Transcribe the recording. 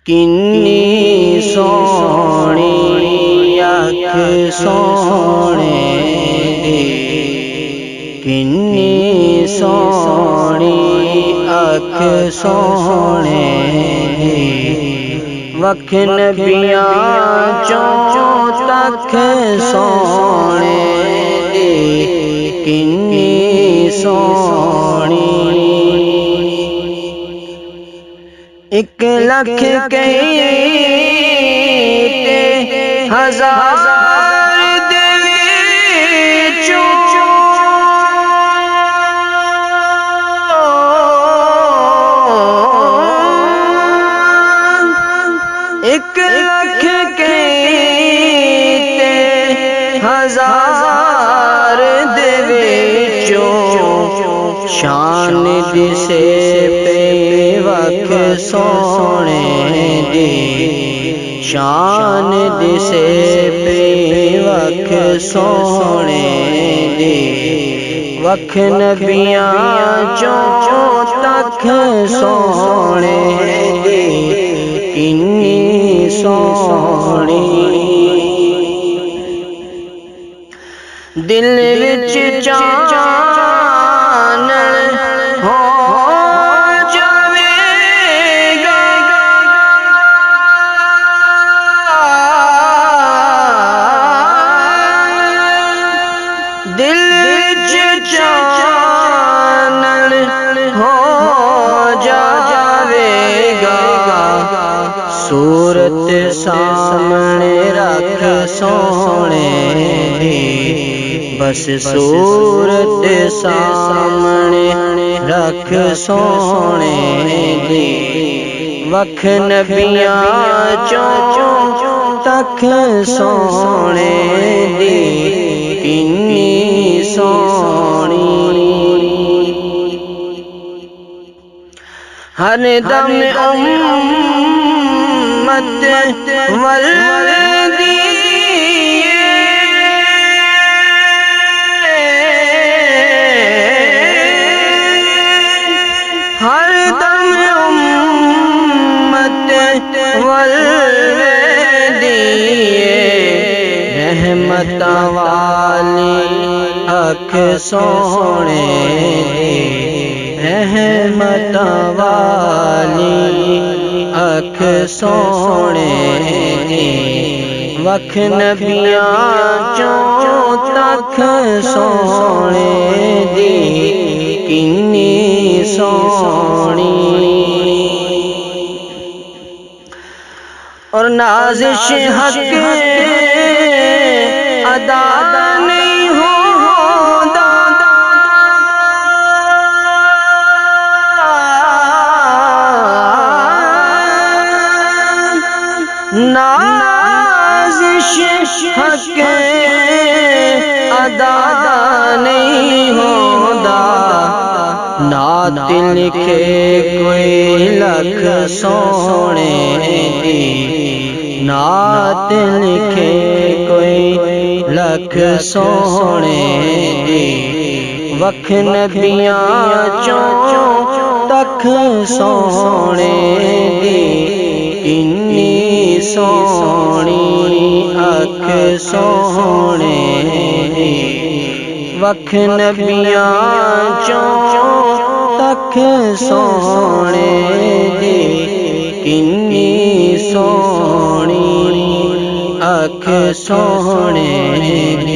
کنی سونی اکھ سونے دی، کنی سونی اکھ سونے دی، وکھ نبیاں چوں تک سونے دی، کنی سونی۔ ایک لکھ کئی تے ہزار دے وچوں، ایک لکھ کئی تے ہزار دے وچوں، شان دسے پہ وکھ سونے دی، شان دسے پہ وکھ سونے دی، وکھ نبیاں چوں تک سونے دی، کنی سونی۔ دل وچ چان ہو دل وچ چانن ہو جاوے گا، صورت سامنے رکھ سونے دی، بس صورت سامنے رکھ سونے دی، وکھ نبیاں چوں تک سونے دی، کنی سونی۔ ہر دم امت والدی، ہر دم امت والدی، رحمت والی اکھ سونے دی، رحمت والی اکھ سونے دی، وکھ نبیاں چوں تک سونے دی، کنی سونی۔ اور نازش حق ادا نہیں ہوندا، نازش حق ادا نہیں ہوندا، نعت لکھے کوئی لکھ سونے دی، نعت لکھے کوئی لکھ سونے دی، وکھ نبیاں چوں تک سونے دی، کنی سونی اکھ سونے دی، وکھ نبیاں چوں تک سونے دی، کنی سونی اکھ سونے دی۔